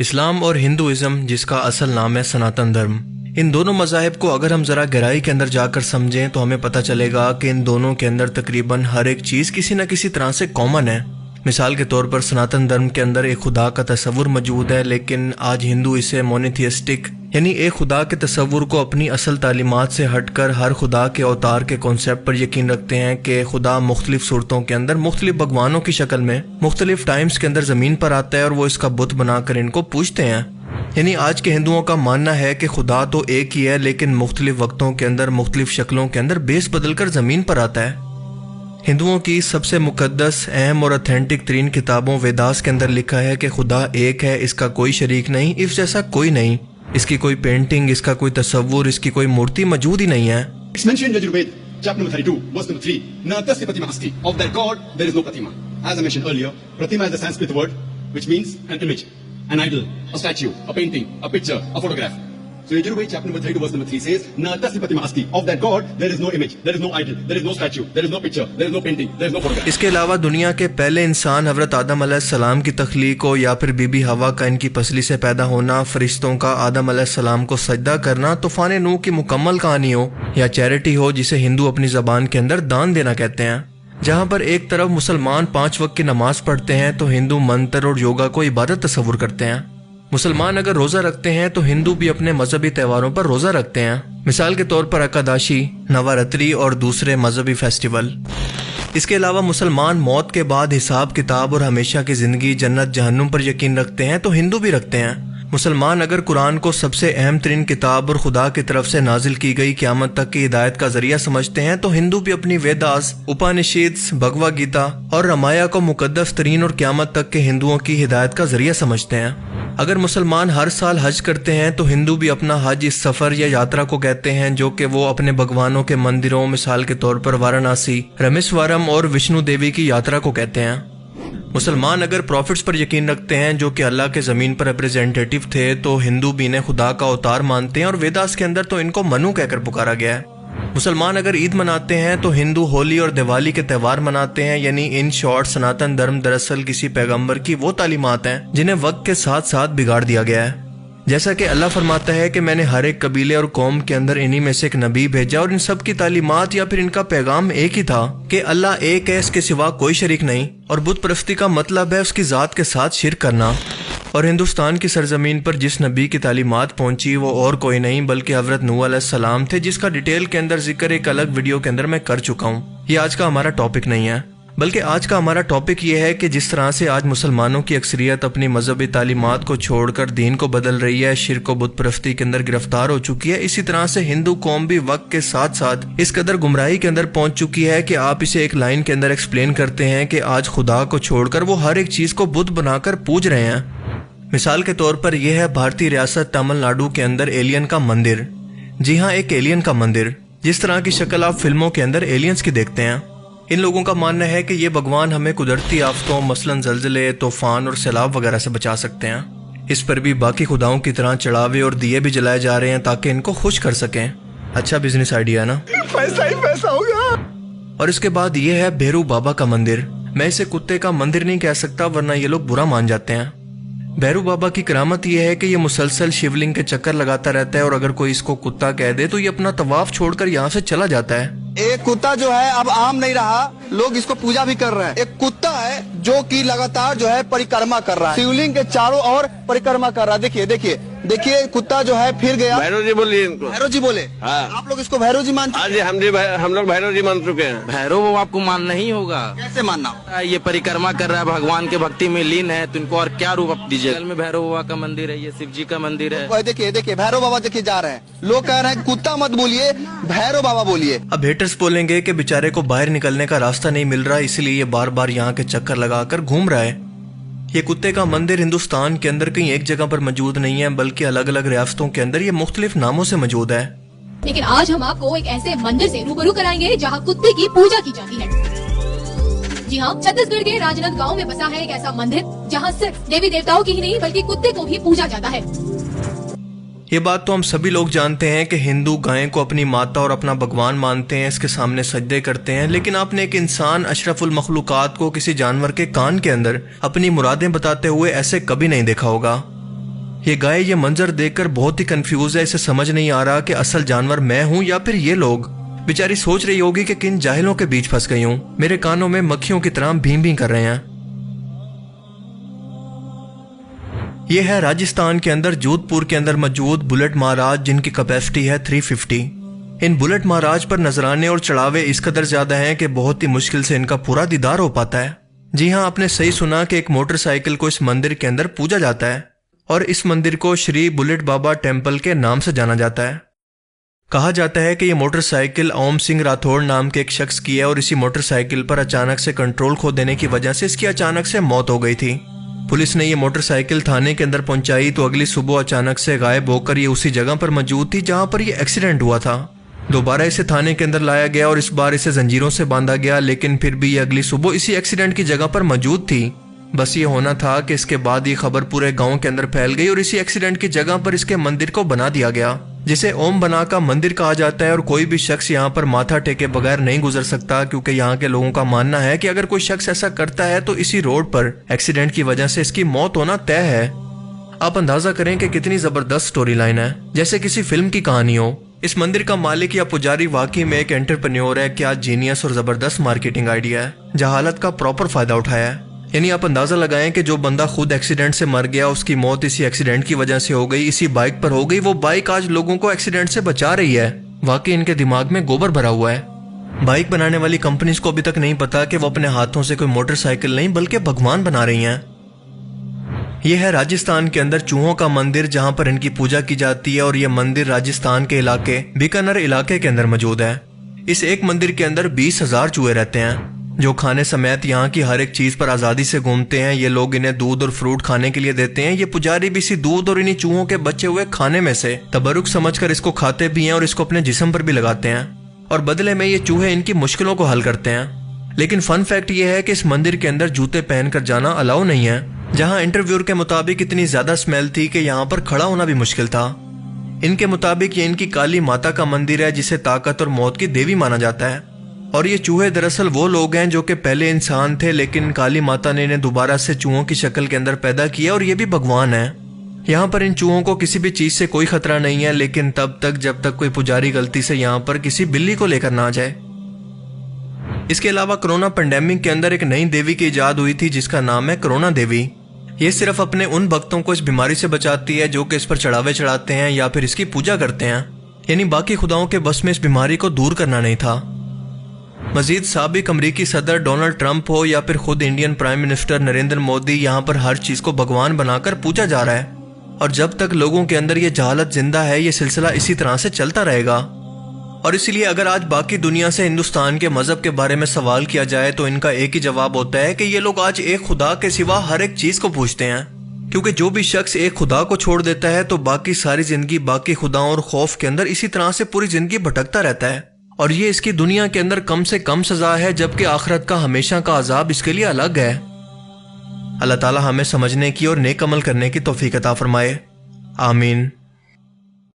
इस्लाम और हिंदुइज्म, जिसका असल नाम है सनातन धर्म, इन दोनों मज़ाहिब को अगर हम ज़रा गहराई के अंदर जाकर समझें तो हमें पता चलेगा कि इन दोनों के अंदर तकरीबन हर एक चीज़ किसी न किसी तरह से कॉमन है। मिसाल के तौर पर सनातन धर्म के अंदर एक खुदा का तस्वुर मौजूद है, लेकिन आज हिंदू इसे मोनोथियस्टिक यानी एक खुदा के तस्वुर को अपनी असल तालीमात से हटकर हर खुदा के अवतार के कॉन्सेप्ट पर यकीन रखते हैं कि खुदा मुख्तलिफ सूरतों के अंदर मुख्तलिफ भगवानों की शक्ल में मुख्तलिफ टाइम्स के अंदर ज़मीन पर आता है और वो इसका बुत बनाकर इनको पूजते हैं। यानी आज के हिंदुओं का मानना है कि खुदा तो एक ही है, लेकिन मुख्तलिफ वक्तों के अंदर मुख्तलिफ शक्लों के अंदर बेस बदलकर ज़मीन पर आता है। हिंदुओं की सबसे मुकद्दस, अहम और ऑथेंटिक तरीन किताबों वेदास के अंदर लिखा है कि खुदा एक है, इसका कोई शरीक नहीं, इस जैसा कोई नहीं, इसकी कोई पेंटिंग, इसका कोई तस्वुर, इसकी कोई मूर्ति मौजूद ही नहीं है। It's mentioned in Yajurveda, chapter number 32, verse number 3. Na tasya pratima asti. Of that God, there is no pratima. As I mentioned earlier, pratima is a Sanskrit word which means an image, an idol, a statue, a painting, a picture, a photograph. So Yajurveda, chapter number 32, verse number 3 says, Na tasya pratima asti. Of that God, there is no image, there is no idol, there is no statue, there is no picture, there is no painting, there is no photograph. इसके अलावा दुनिया के पहले इंसान हज़रत आदम अलैहिस्सलाम की तख्लीक हो या फिर बीबी हवा का इनकी पसली से पैदा होना, फरिश्तों का आदम अलैहिस्सलाम को सजदा करना, तूफान नूह की मुकम्मल कहानी हो या चैरिटी हो, जिसे हिंदू अपनी ज़बान के अंदर दान देना कहते हैं, जहाँ पर एक तरफ मुसलमान 5 वक्त की नमाज पढ़ते हैं तो हिंदू मंत्र और योगा को इबादत तस्वुर करते हैं। मुसलमान अगर रोज़ा रखते हैं तो हिंदू भी अपने मजहबी त्योहारों पर रोज़ा रखते हैं, मिसाल के तौर पर अकादाशी, नवरात्रि और दूसरे मजहबी फेस्टिवल। इसके अलावा मुसलमान मौत के बाद हिसाब किताब और हमेशा की ज़िंदगी, जन्नत जहन्नुम पर यकीन रखते हैं तो हिंदू भी रखते हैं। मुसलमान अगर कुरान को सबसे अहम तरीन किताब और खुदा की तरफ से नाजिल की गई क़यामत तक की हिदायत का जरिया समझते हैं तो हिंदू भी अपनी वेदास, उपनिषद, भगवद गीता और रामायण को मुकद्दस तरीन और क़यामत तक के हिंदुओं की हिदायत का जरिया समझते हैं। अगर मुसलमान हर साल हज करते हैं तो हिंदू भी अपना हज इस सफ़र या यात्रा को कहते हैं, जो कि वो अपने भगवानों के मंदिरों, मिसाल के तौर पर वाराणसी, रामेश्वरम और विष्णु देवी की यात्रा को कहते हैं। मुसलमान अगर प्रॉफिट्स पर यकीन रखते हैं जो कि अल्लाह के ज़मीन पर रिप्रेजेंटेटिव थे तो हिंदू भी इन्हें खुदा का अवतार मानते हैं और वेदास के अंदर तो इनको मनु कहकर पुकारा गया है। मुसलमान अगर ईद मनाते हैं तो हिंदू होली और दिवाली के त्यौहार मनाते हैं। यानी इन शॉर्ट सनातन धर्म दरअसल किसी पैगंबर की वो तालीमात हैं जिन्हें वक्त के साथ साथ बिगाड़ दिया गया है। जैसा कि अल्लाह फरमाता है कि मैंने हर एक कबीले और कौम के अंदर इन्हीं में से एक नबी भेजा और इन सब की तालीमात या फिर इनका पैगाम एक ही था कि अल्लाह एक है, इसके सिवा कोई शरीक नहीं, और बुत परस्ती का मतलब है उसकी ज़ात के साथ शिरक करना। और हिंदुस्तान की सरजमीन पर जिस नबी की तालीमात पहुंची वो और कोई नहीं बल्कि हज़रत नूह अलैहिस्सलाम थे, जिसका डिटेल के अंदर जिक्र एक अलग वीडियो के अंदर मैं कर चुका हूँ। ये आज का हमारा टॉपिक नहीं है, बल्कि आज का हमारा टॉपिक ये है कि जिस तरह से आज मुसलमानों की अक्सरियत अपनी मजहबी तालीमात को छोड़कर दीन को बदल रही है, शिर्क व बुत परस्ती के अंदर गिरफ्तार हो चुकी है, इसी तरह से हिंदू कौम भी वक्त के साथ साथ इस कदर गुमराही के अंदर पहुंच चुकी है कि आप इसे एक लाइन के अंदर एक्सप्लेन करते हैं कि आज खुदा को छोड़कर वो हर एक चीज को बुत बनाकर पूज रहे हैं। मिसाल के तौर पर यह है भारतीय रियासत तमिलनाडु के अंदर एलियन का मंदिर। जी हाँ, एक एलियन का मंदिर, जिस तरह की शक्ल आप फिल्मों के अंदर एलियंस की देखते हैं। इन लोगों का मानना है कि ये भगवान हमें कुदरती आफतों, मसलन जलजले, तूफान और सैलाब वगैरह से बचा सकते हैं। इस पर भी बाकी खुदाओं की तरह चढ़ावे और दिए भी जलाए जा रहे हैं ताकि इनको खुश कर सकें। अच्छा बिजनेस आइडिया है ना? पैसा ही पैसा होगा। और इसके बाद ये है भैरू बाबा का मंदिर। मैं इसे कुत्ते का मंदिर नहीं कह सकता वरना ये लोग बुरा मान जाते हैं। भैरू बाबा की करामत यह है कि ये मुसलसल शिवलिंग के चक्कर लगाता रहता है और अगर कोई इसको कुत्ता कह दे तो ये अपना तवाफ छोड़कर यहाँ से चला जाता है। एक कुत्ता जो है अब आम नहीं रहा, लोग इसको पूजा भी कर रहे हैं। एक कुत्ता है जो कि लगातार जो है परिक्रमा कर रहा है, शिवलिंग के चारों ओर परिक्रमा कर रहा है। देखिए देखिए देखिए, कुत्ता जो है फिर गया। भैरव जी बोलिए इनको। भैरव जी बोले? हाँ। आप लोग इसको भैरव जी मानते हैं? हम लोग भैरव जी मान चुके हैं। भैरव वो आपको मानना ही होगा। कैसे मानना? ये परिक्रमा कर रहा है, भगवान के भक्ति में लीन है, तो इनको और क्या रूप आप दीजिए। बगल में भैरव बाबा का मंदिर है, ये शिव जी का मंदिर है। देखिए देखिए भैरव बाबा देखिए जा रहे हैं। लोग कह रहे हैं कुत्ता मत बोलिए, भैरव बाबा बोलिए। अब हेटर्स बोलेंगे कि बेचारे को बाहर निकलने का रास्ता नहीं मिल रहा, इसलिए ये बार बार यहाँ के चक्कर लगाकर घूम रहा है। ये कुत्ते का मंदिर हिंदुस्तान के अंदर कहीं एक जगह पर मौजूद नहीं है बल्कि अलग अलग रियासतों के अंदर ये मुख्तलिफ नामों से मौजूद है। लेकिन आज हम आपको एक ऐसे मंदिर से रूबरू कराएंगे जहाँ कुत्ते की पूजा की जाती है। जी हाँ, छत्तीसगढ़ के राजनांद गांव में बसा है एक ऐसा मंदिर जहाँ सिर्फ देवी देवताओं की ही नहीं बल्कि कुत्ते को भी पूजा जाता है। ये बात तो हम सभी लोग जानते हैं कि हिंदू गाय को अपनी माता और अपना भगवान मानते हैं, इसके सामने सजदे करते हैं, लेकिन आपने एक इंसान अशरफुल मखलूकात को किसी जानवर के कान के अंदर अपनी मुरादें बताते हुए ऐसे कभी नहीं देखा होगा। ये गाय ये मंजर देखकर बहुत ही कंफ्यूज है। इसे समझ नहीं आ रहा कि असल जानवर मैं हूँ या फिर ये लोग। बेचारी सोच रही होगी कि किन जाहिलों के बीच फंस गई हूँ। मेरे कानों में मक्खियों की तरह भीं भीं कर रहे हैं। ये है राजस्थान के अंदर जोधपुर के अंदर मौजूद बुलेट महाराज, जिनकी कैपेसिटी है 350। इन बुलेट महाराज पर नजराने और चढ़ावे इस कदर ज्यादा हैं कि बहुत ही मुश्किल से इनका पूरा दीदार हो पाता है। जी हाँ, आपने सही सुना कि एक मोटरसाइकिल को इस मंदिर के अंदर पूजा जाता है और इस मंदिर को श्री बुलेट बाबा टेम्पल के नाम से जाना जाता है। कहा जाता है कि यह मोटरसाइकिल ओम सिंह राठौड़ नाम के एक शख्स की है और इसी मोटरसाइकिल पर अचानक से कंट्रोल खो देने की वजह से इसकी अचानक से मौत हो गई थी। पुलिस ने ये मोटरसाइकिल थाने के अंदर पहुंचाई तो अगली सुबह अचानक से गायब होकर ये उसी जगह पर मौजूद थी जहां पर ये एक्सीडेंट हुआ था। दोबारा इसे थाने के अंदर लाया गया और इस बार इसे जंजीरों से बांधा गया, लेकिन फिर भी ये अगली सुबह इसी एक्सीडेंट की जगह पर मौजूद थी। बस ये होना था कि इसके बाद ये खबर पूरे गांव के अंदर फैल गई और इसी एक्सीडेंट की जगह पर इसके मंदिर को बना दिया गया, जिसे ओम बना का मंदिर कहा जाता है। और कोई भी शख्स यहाँ पर माथा टेके बगैर नहीं गुजर सकता, क्योंकि यहाँ के लोगों का मानना है कि अगर कोई शख्स ऐसा करता है तो इसी रोड पर एक्सीडेंट की वजह से इसकी मौत होना तय है। आप अंदाजा करें कि कितनी जबरदस्त स्टोरी लाइन है, जैसे किसी फिल्म की कहानी हो। इस मंदिर का मालिक या पुजारी वाकई में एक एंटरप्रेन्योर है। क्या जीनियस और जबरदस्त मार्केटिंग आइडिया है, जहालत का प्रॉपर फायदा उठाया है। यानी आप अंदाजा लगाएं कि जो बंदा खुद एक्सीडेंट से मर गया, उसकी मौत इसी एक्सीडेंट की वजह से हो गई, इसी बाइक पर हो गई। वो बाइक आज लोगों को एक्सीडेंट से बचा रही है। वाकई इनके दिमाग में गोबर भरा हुआ है। बाइक बनाने वाली कंपनीज को अभी तक नहीं पता कि वो अपने हाथों से कोई मोटरसाइकिल नहीं बल्कि भगवान बना रही हैं। यह है राजस्थान के अंदर चूहों का मंदिर, जहां पर इनकी पूजा की जाती है और यह मंदिर राजस्थान के इलाके बीकानेर इलाके के अंदर मौजूद है। इस एक मंदिर के अंदर 20,000 चूहे रहते हैं, जो खाने समेत यहाँ की हर एक चीज पर आजादी से घूमते हैं। ये लोग इन्हें दूध और फ्रूट खाने के लिए देते हैं। ये पुजारी भी इसी दूध और इन्हीं चूहों के बचे हुए खाने में से तबरुक समझकर इसको खाते भी हैं और इसको अपने जिस्म पर भी लगाते हैं, और बदले में ये चूहे इनकी मुश्किलों को हल करते हैं। लेकिन फन फैक्ट ये है कि इस मंदिर के अंदर जूते पहनकर जाना अलाउ नहीं है, जहां इंटरव्यूअर के मुताबिक इतनी ज्यादा स्मेल थी कि यहाँ पर खड़ा होना भी मुश्किल था। इनके मुताबिक ये इनकी काली माता का मंदिर है, जिसे ताकत और मौत की देवी माना जाता है। और ये चूहे दरअसल वो लोग हैं जो कि पहले इंसान थे, लेकिन काली माता ने इन्हें दोबारा से चूहों की शक्ल के अंदर पैदा किया और ये भी भगवान है। यहाँ पर इन चूहों को किसी भी चीज से कोई खतरा नहीं है, लेकिन तब तक जब तक कोई पुजारी गलती से यहाँ पर किसी बिल्ली को लेकर ना आ जाए। इसके अलावा कोरोना पेंडेमिक के अंदर एक नई देवी की इजाद हुई थी, जिसका नाम है कोरोना देवी। ये सिर्फ अपने उन भक्तों को इस बीमारी से बचाती है जो कि इस पर चढ़ावे चढ़ाते हैं या फिर इसकी पूजा करते हैं। यानी बाकी खुदाओं के बस में इस बीमारी को दूर करना नहीं था। मजीद साबिक अमरीकी सदर डोनाल्ड ट्रंप हो या फिर खुद Indian prime minister Narendra Modi, यहाँ पर हर चीज को भगवान बनाकर पूजा जा रहा है। और जब तक लोगों के अंदर ये जहालत जिंदा है, ये सिलसिला इसी तरह से चलता रहेगा। और इसलिए अगर आज बाकी दुनिया से हिंदुस्तान के मजहब के बारे में सवाल किया जाए तो इनका एक ही जवाब होता है कि ये लोग आज एक खुदा के सिवा हर एक चीज को पूछते हैं। क्योंकि जो भी शख्स एक खुदा को छोड़ देता है तो बाकी सारी जिंदगी बाकी खुदाओं और खौफ के अंदर इसी तरह से पूरी जिंदगी भटकता रहता है। और ये इसकी दुनिया के अंदर कम से कम सजा है, जबकि आखिरत का हमेशा का अजाब इसके लिए अलग है। अल्लाह ताला हमें समझने की और नेक अमल करने की तौफीक अता फरमाए। आमीन।